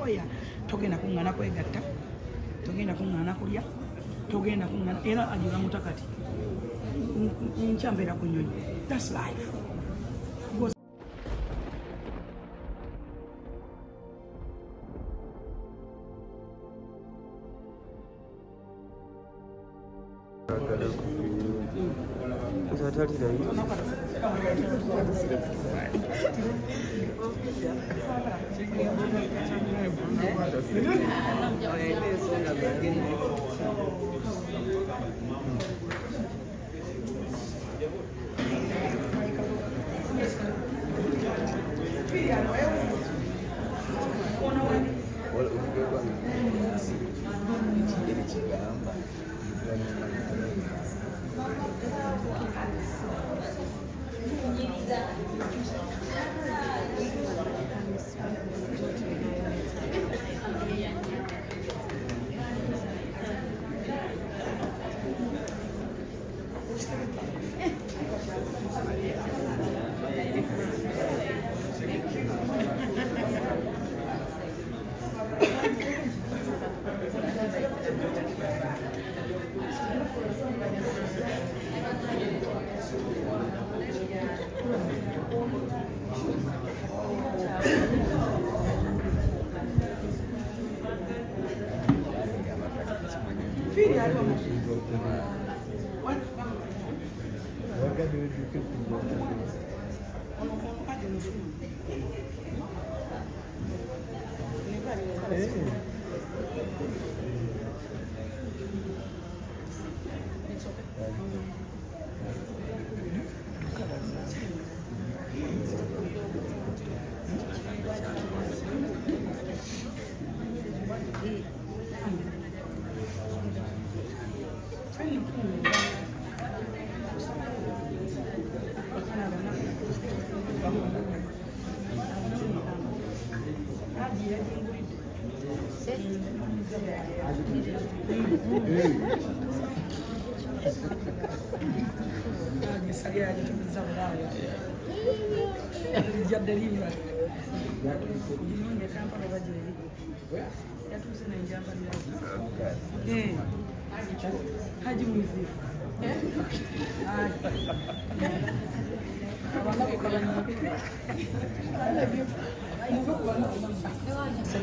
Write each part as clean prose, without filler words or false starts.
oya togenda kuŋŋaana kwegatta togenda kuŋŋaana kulya togenda kuŋŋaana era ajula mutakati nkya mbeera ku nnyonyi. That's life.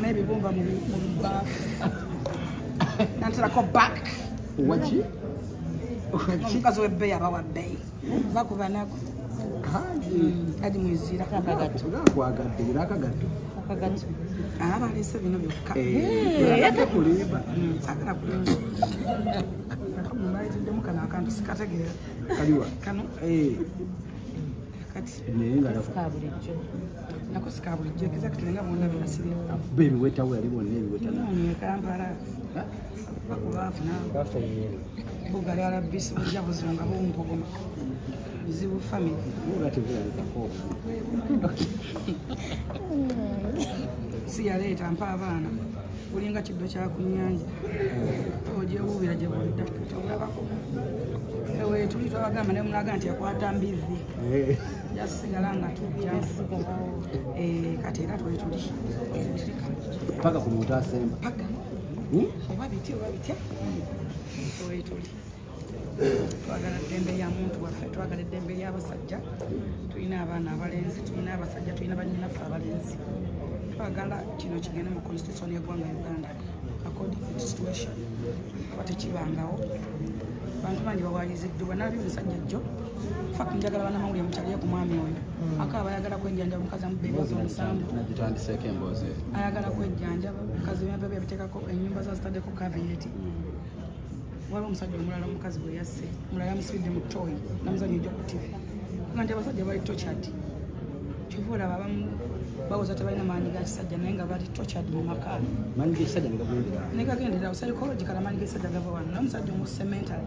Maybe bomba mubba nantala ko back wachi mukazi webbeyi abawa bbeyi bakuba nako adi mwizira akagato nakwagadde era akagato balese bino byokka yatakulimba sagala kulimba mumaliddemu kano akantu sikategeera kaliwa kano kati nako sika bulijjo exactly nga bonna byasibye bebiwetawo yali bonna ebiweta Kampala bakubafuna bugali alabisi bujja buzunga bumpogoma bizibu family si yaleeta mpa abaana bulinga kiddo kya ku nnyanja ogyewuubira gye bulidda tobulabako ewe tuli twabagamba ne munaga nti yakwata mbivi yasigala nga tujja kati era twetuli paka ku muntu asemba paka oba bitya twetuli twagala eddembe lya muntu waffe twagala eddembe ly'abasajja tulina abaana abalenzi tulina abasajja tulina bannyinaffe abalenzi twagala kino kigende mu constitution y'eggwanga Uganda according to situation aba tekibangawo bantu bangi bawaliziddwa nabi omusajja jjo fak njagala banamawulire mukyaliyo ku mwami oyo akaba ayagala kwenjanjaba mukazi amubeebaza omusanvu ayagala kwenjanjaba mukazi byabebe biteekako ennyumba zazitaddeko kaviyeti waliwo omusajja omulala omukazi bwe yasse mulala yamusibidde mu toyi namuzanyo ejjo ku tv nga nti abasajja bali tochad kyova olaba abamu bawoza tebalina maanyi ga kisajja naye nga bali tochad mu maka negagendera psychological amaanyi g'ekisajja gava wano naye omusajja omusse mentally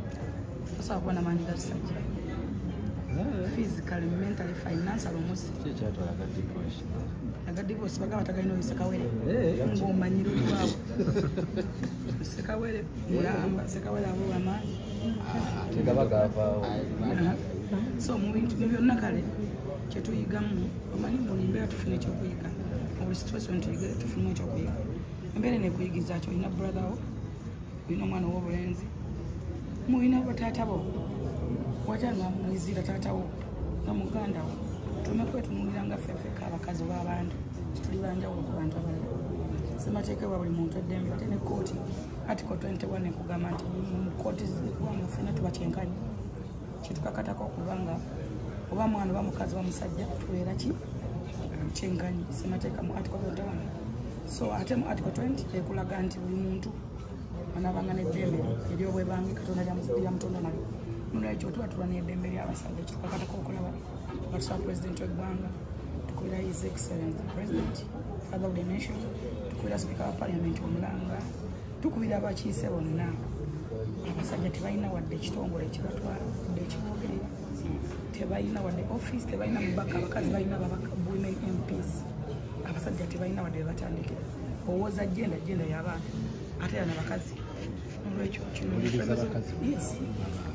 osobola kuba n'amaanyi ga kisajja physically, mentally, financially omusse aga divorce bagaba tagalina oyo sekawere ng'omanyiro lwabo sekawere mulamba sekawere abo amaanyi so mu bintu byonna kale kyetuyigamu omanyi mulimbeera tufuna ekyokuyiga buli situation tuyigire tufunemu ekyokuyiga embeera nekuyigiza kyo olina brother wo olina omwana w'obulenzi mulina bataata bo watanga mwizira taata wo nga muganda wo tume kwetunuulira nga ffeffeka abakazi b'abantu tuli banjawulo ku bantu abalala semateeka wa buli muntu eddembe ate ne kooti article 21 ekugamba nti mu kooti z'eggwanga ffenna tubatyenkanye kyetukakatako okubanga oba mwana oba mukazi wa musajja tubeera ki kyenkanyi semateeka mu article 21 so ate mu article 20 ekulaga nti buli muntu anaabanga n'eddembe eryobwebange katonda lyamutonda nalyo nolwekyo tuba tuba n'eddembe ly'abasajja kyetukakatako okulaba nga tusaba pulezidenti w'eggwanga tukubira his excellence the president father of the nation tukubira speaker wa parliament omulanga tukubira abakiise bonna abasajja tebalina wadde ekitongole ekibatwala wadde ekiboogerera tebalina wadde office tebalina mubaka abakazi balina women MPs abasajja tebalina wadde bebatandikira owooza agenda y'abaana ate yana bakazi nolwekyo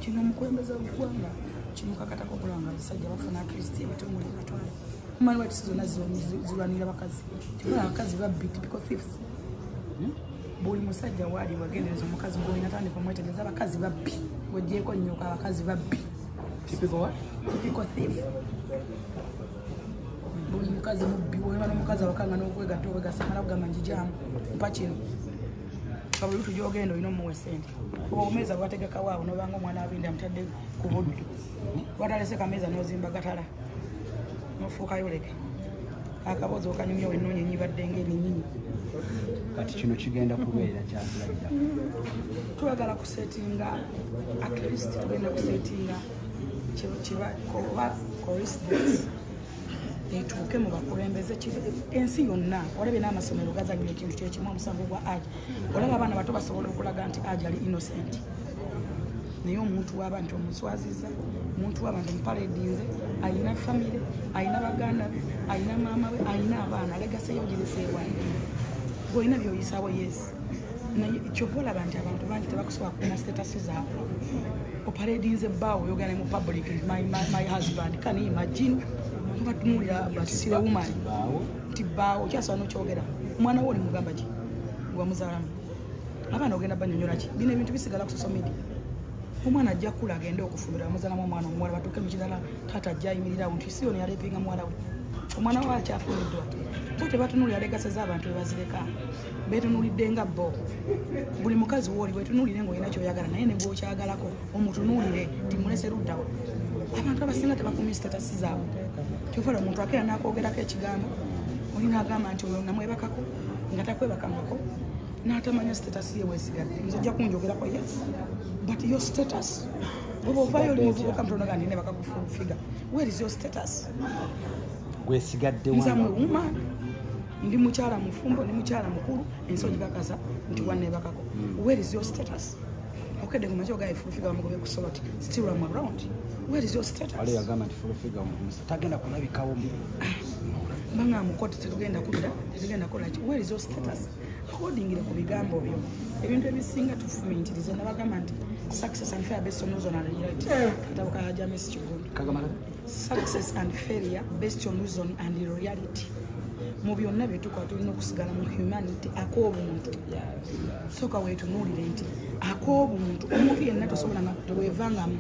kino omukulembeze w'eggwanga kimukakatako okulaba nga abasajja bafuna kristi ebitongole batwala human rights zonna zirwanira bakazi tikola abakazi babbi typical thieves buli musajja waali wagendereza omukazi gwolina tandika omwetegereza abakazi babbi weggyeeko nnyoka abakazi babbi typical thief buli mukazi mubbi woyima n'omukazi awakanga n'okwegatta owegasamala kugamba njijamu mpa kino kabuli tujogenda olina omuwa esente oba omeeza bwategekawo awo nobanga omwana abindi amutadde ku buddu watalese kameeza n'ozimba gatala nofuukayo leke akaboozi okanyumya wenoonya enyibadde ng'erinyinyi kati kino kigenda kubeera kyatulagira twagala kusetinga at least tugenda kusetinga oba coincidence etuuke mu bakulembeze ensi yonna olabye n'amasomero gazanyira ekintu kyekimu omusango gwa agi olaba abaana bato basobola okulaga nti agi ali innocent naye omuntu w'abantu omuswaziza omuntu w'abantu muparedinze alina famire alina baganda be alina maama we alina abaana alegaseyo gireseewa golina byoyisaawo yesi naye kyova olaba nti abantu bangi tebakusobola kukuuma status zaabwe oparedinze bbaawo oyogera ne mu public my husband can you imagine batunulira basire woman nti bbaawo kyasobola nokyogera omwana wo oli mugamba ki gwamuzaalamu abaana ogenda banyonyola ki bino ebintu bisigala ku social media omwana ajja kula agende okufumira amuzaalamu omwana omuwala batuuke mu kirala taata ajja ayimirirawo nti siyoni yalepinga muwala we omwana we akyafumiddwa bo tebatunulira legase z'abantu bebazireka betunulidde nga bo buli mukazi wooli wetunulire ngaolina kyoyagala naye ne gwokyagalako omutunulire timulese luddawo abantu abasinga tebakumya sitatasi zaabwe kyofala omuntu akeera nakwogerako ekigambo olina agamba nti oyo namwebakako nga takwebakangako n'atamanya sitatasi ye weesigadde nze ojja kunjogerako yes but your status oba ovaayo oli muvubuka mutonoga ndine bakakufiga where is your status gwesigadde nzamwe woman ndi mukyala mufumbo ndi mukyala mukulu ensi ogikakasa nti wanneebakako where is your status okedde ku makyo gaye full figure bamugobe ku soloti still I'm around where is your status wale yagamba nti full figure tagenda kulabikawo banga mukoti tetugenda kudda tetugenda kola ki where is your status accordingly ku bigambo byo ebintu ebisinga tufumintiriza nabagamba nti success and failure based on reason and reality katabo ka James Kigondo kagamba success and failure based on reason and reality mu byonna byetukola tulina okusigala mu humanity ak'obuntu soka weetunuulire nti ak'obuntu omuntu yenna tosobola nga teweevangamu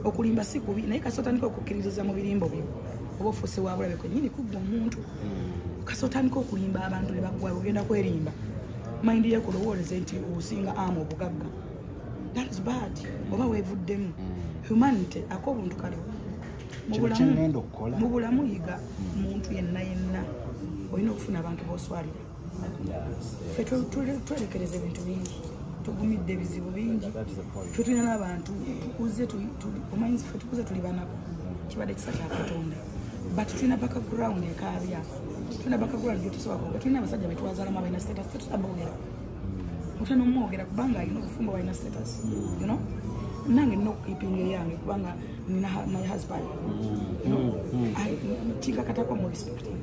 okulimba si kubi naye kasotandika okukkiririza mu birimbo byo oba ofuuse wabulabe kwennyini kuggwa omuntu kasotandika okulimba abantu ne baggwa ogenda kwerimba mayindi yeekulowooleze nti osinga ama obugagga that is bad oba weevuddemu humanity ak'obuntu kaliwo mu bulamu yiga muntu yenna yenna olina okufuna abantu b'oswalira ffe twerekereza ebintu bingi tugumidde ebizibu bingi ffe tulina n'abantu omanyizi ffe tukuze tuli banako kibadde kisa kya katonda but tulina background ekaabya tulina background gyotusobola kuga tulina abasajja betwazaalamu abalina status tetutabogera otya nomwogera kubanga alina obufumbo balina status you know nange nina okukipinga eyange kubanga nina my husband kikakatako mu respecting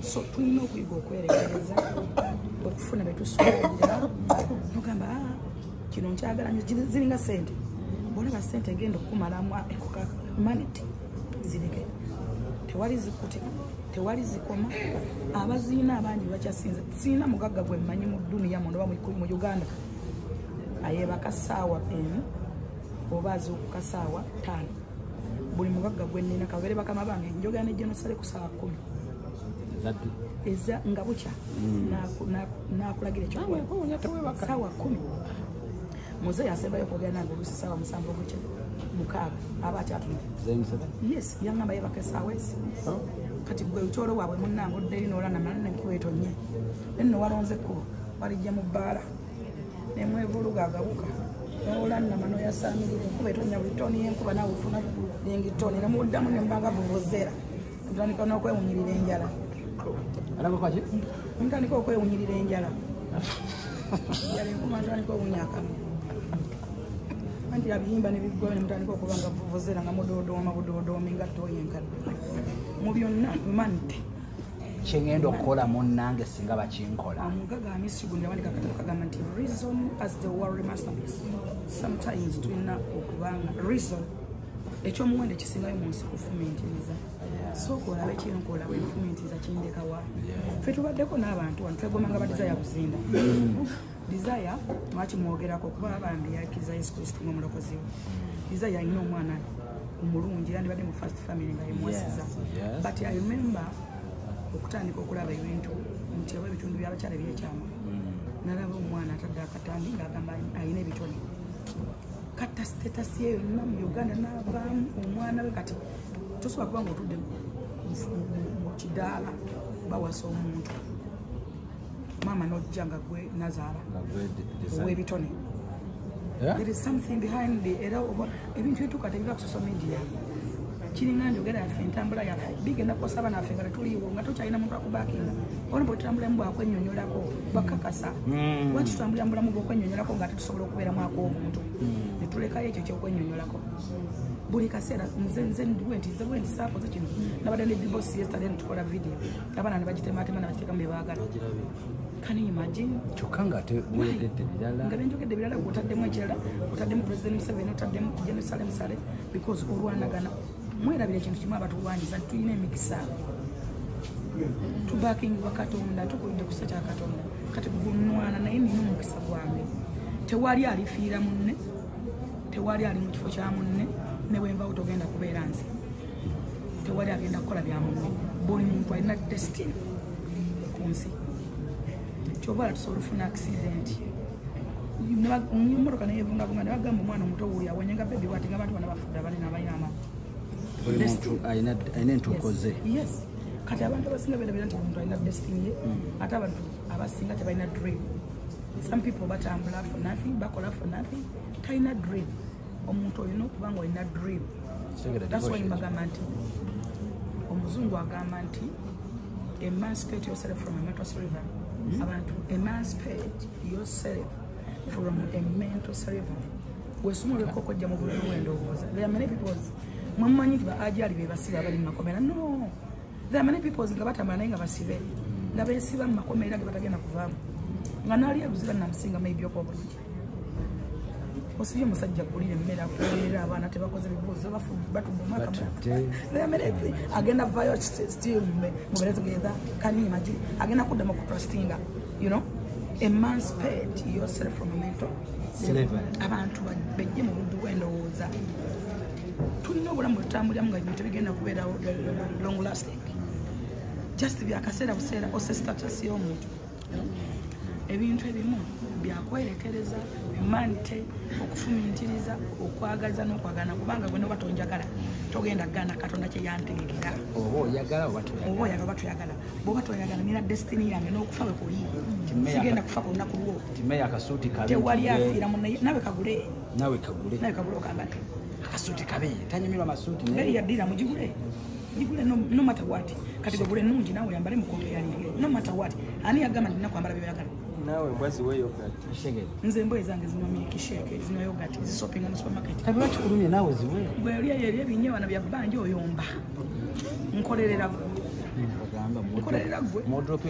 so tulina okuyiga okwerekereza okufuna betusobolera nogamba kino nkyagala nyo ziringa sente bolaba sente egenda okukumalamu ekoka humanity zirike tewali zikoma abaziina abangi bakyasinza siina mugagga gwe mmanyi mu duniya oba mu Uganda ayebaka ssaawa emu oba azuukuka ssaawa 5 buli mugagga gwe nnina kabeere bakama bange njogera ne genosale ku ssaawa 10 eza nga bukya nakulagira ekyokukola ssaawa 10 muzeeyi asembayo kwogera nange oluusi ssaawa 7 bukya 6 aba akyatuna yes yangamba yebaka essaawa ezi kati gwe ukyolo waabwe munnange oddeyo noolana manane nkuweetonye nno walonze ekkubo walijja mu bbaala nemwevuluga agabuka noolana mano yasamirire enkuba etonya buli toni yenkuba naawe ofuna lengitoni nemuddamu nembanga vuvuzeera ntandika n'okwewunyirira enjala ntandika okwewunyirira enjala yali enkuma ntandika owunyakami anti abiyimba nebiggoyo nemutandika okuba nga vuvuzeera nga mudodooma budodoomi nga toyi enkadde mu byonna mante kyengenda okukola munnange singa bakinkola omugaga amisigu ndawandika akatabo kagamba nti reason as the world masterpiece sometimes tulina okubanga reason ekyomuwendo ekisingayo mu nsi kufumiitiriza sooka olabe kyenkola wenfumiitiriza kindekawa ffe tubaddeko n'abantu wano twegomanga ba desire buzinda desire mwaki mwogerako kuba abambi yakkiriza yesu kristo ng'omulokozi we desire alina omwana omulungi yandibadde mu first family nga yemwesiza but I remember okutandika okulaba ebintu nti oba ebitundu byabakyala ebyekyama nalaba omwana atadde akatambi ng'agamba alina ebitone katta sitetasi ye yonna mu Uganda n'avaamu omwana we kati tosobola kuba nga otudde mu kidaala bawasa omuntu maama n'ojja nga gwe nazaala ow'ebitone there is something behind the era ebintu etuuka tebiva ku social media kiringa njogera yaffe entambula yaffe bigenda kukosa abaana baffe nga tetuliiwo nga tokyalina muntu akubakinga olwo bwetutambulamu bwakwennyonnyolako bakakasa lwaki tutambulira mu bulamu bw'okwennyonnyolako nga tetusobola okubeeramu ak'omuntu netulekayo ekyo kyokwennyonnyolako buli kaseera nze bwenti saakoze kino nabadde ne bibosi yesterday netukola video abaana ne bagitematema ne bagiteekamu bye baagala can you imagine kyokka nga teweredde birala nga benjogedde birala otaddemu ekirala otaddemu president Museveni otaddemu Jerusalem Sale because olwanagana mwerabira ekintu kimu abatulwanyiza tulina emikisa tubakingibwa Katonda tukulidde ku kisa kya Katonda kati gunwana naye nina omukisa gwange tewali alifiira munne tewali ali mu kifo kya munne ne bwenva otogenda kubeera nzi tewali agenda kukola bya munne buli muntu alina destiny ku nsi kyova tusobola ofuna accident mmotoka neyevungavunga ne bagamba omwana omuto wuli awenyenga bebi wati nga abantu bana bafudde abalina abalina amaanyi buli muntu alina entuuko ze yes kati abantu abasinga beerabira nti omuntu alina destiny ye ate abantu abasinga tebalina dream some people batambula for nothing bakola for nothing talina dream omuntu olina okuba nga olina dream that's why mbagamba nti omuzungu agamba nti emancipate yourself from a mental slavery abantu emancipate yourself from a mental slavery weesumuleko okojja mu bululu bw'endowooza there are many people mwamumanyi nti baajali be basibe abali mu makomera no there are many people nga batambula naye nga basibe nga beesiba mu makomera ge batagenda kuvaamu nga naali abuziba namusinga maybe okwa bulungi osibye omusajja kulira emmere akulira abaana tebakoze bibuuzo batudde omwaka agenda vayo still mubere together can you imagine agenda kuddamu kutrustinga you know emancipate yourself from a mental slavery abantu bejje mu buddu bw'endowooza tulina obulamu bwetutambuliramu nga ebintu bigenda kubeerawo long lasting just byakaseera buseera ose status y'omuntu ebintu ebimu byakwerekereza mante okufumiitiriza okwagaza n'okwagana kubanga gwe noba tonjagala togenda gana Katonda kye yantegekera oba oyagala oba tuyagala bwoba toyagala nina destiny yange n'okufa bwe kuli sigenda kufa ku lunaku lwo timeya akasuuti kabe tewali afiira munne nawe kagule okagala akasuuti kabe tanyumirwa amasuuti naye yaddira mugigule no matter what kati gwe gule nungi nawe yambale mukoto yalige no matter what ani yagamba nina kwambala byoyagala nawe mbwazi we yogurt shege nze mboye zange zinywa milk shake zinywa yogurt zisopinga mu supermarket tabula kikulumye nawe ziwe gwe oli yeri ebinyewa na byabanje oyomba nkolerera gwe modrop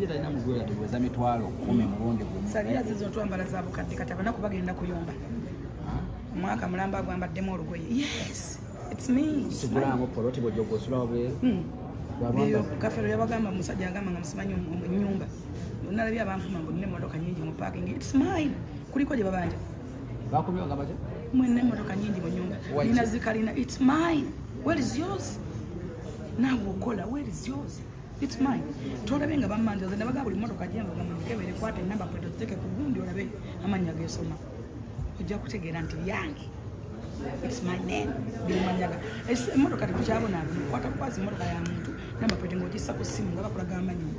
yeta ina mugwera tuweza mitwalo 10 mulundi gumu salira zizo twambala za bukadde kati abana kubagenda kuyomba mwaka mulamba gwambaddemu olugoye yes It's me. Sigulamu poloti bojja okusulawo bwe. Biyo kafero yabagamba musajja agamba nga musimanyi nyumba. Nalabye abanfuma mbu nne emmotoka nnyingi mu parking. It's mine. Kuliko gye babanja. Bakumye nga baje? Mwene emmotoka nnyingi mu nyumba. Nina zikalina. It's mine. Where is yours? Naawe okola. Where is yours? It's mine. Tolabye nga bammanjaza ne bagamba buli mmotoka gyenva nga mukebere kwata enamba plate ziteeke ku gundi olabe amannya geesoma. Ojja kutegeera nti yange. It's my name. Bimanyaga. Emmotoka tetukyabona kwata kwazi emmotoka ya muntu namba plate ng'ogissa ku ssimu nga bakulaga amannya.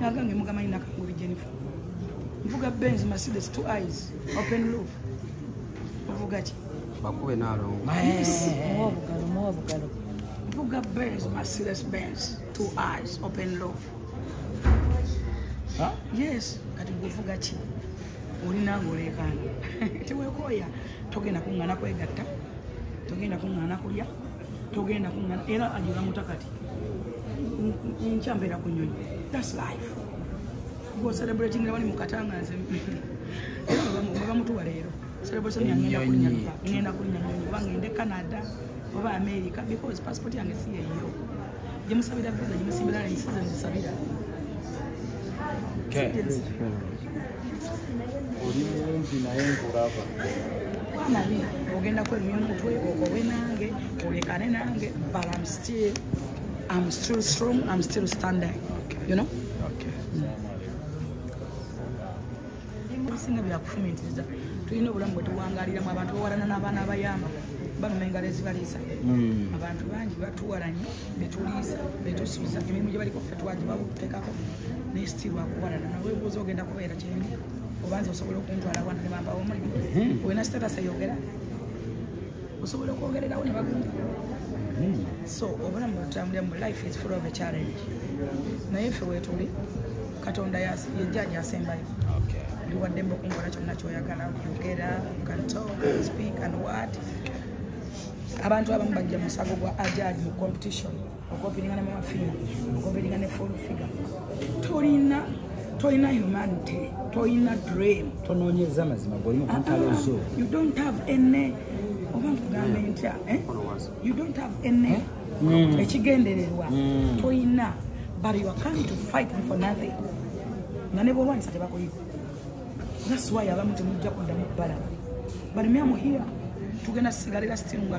Nagange mugamanyi nakanguli Jennifer. Mvuga Benz Mercedes 2 eyes open roof. Mvuga ki? Bakube nalongo. Mubugalo. Mvuga Benz Mercedes Benz 2 eyes open roof. Huh? Yes, kati mvuga ki? Olina ngolekana. Tewekoya togenda kungana kwegatta. Togenda kungana kulya. Togenda kungana era ajira mutakati. Nchambera kunyonyi. That's life. Go celebrating the one mukatanga nze. Baba mutuwa lero. Celebration yangenda kunya. Ngenda kunya ngende Canada oba America because passport yange si yeyo. Jemusabira visa jemusibira ni season sabira. Okay. Oli mungi naye nkulaba. Bana ni ogenda kwemya omutwe okowe nange olekane nange but I'm still strong, I'm still standing. You know? Okay. Singa byakufumintiriza tulina obulamu bwe tuwangaliramu abantu bawarana n'abaana abayamba baluma engalo ezibaliisa abantu bangi batuwalanye betuliisa betusuuza emirimu gye baliko ffe twagibabutekako naye still wakuwalana nawe buuza ogenda kubeera kyendi obanza osobola okuntwala wana ne bampawo omulimu olina status eyogera osobola okwogererawo ne bagunda so obulamu bwetutambulira mu life is full of a challenge naye ffe weetuli katonda yejjaji asembayo ndiwaddembe okunkola kyonna kyoyagala yogera can talk speak and what abantu abamu bajja musago gwa ajaji mu competition okompiringa ne mamafimu okompiringa ne full figure tolina humanity tolina dream tononyeza mazima golimu kuntalo zo you don't have any obantu gambe ntya you don't have any ekigendererwa tolina but you are coming to fight for nothing nga ne bwolwanyisa tebakuliko. That's why abamu temujja kuddamu bbala but me am here tugenda sigalira still nga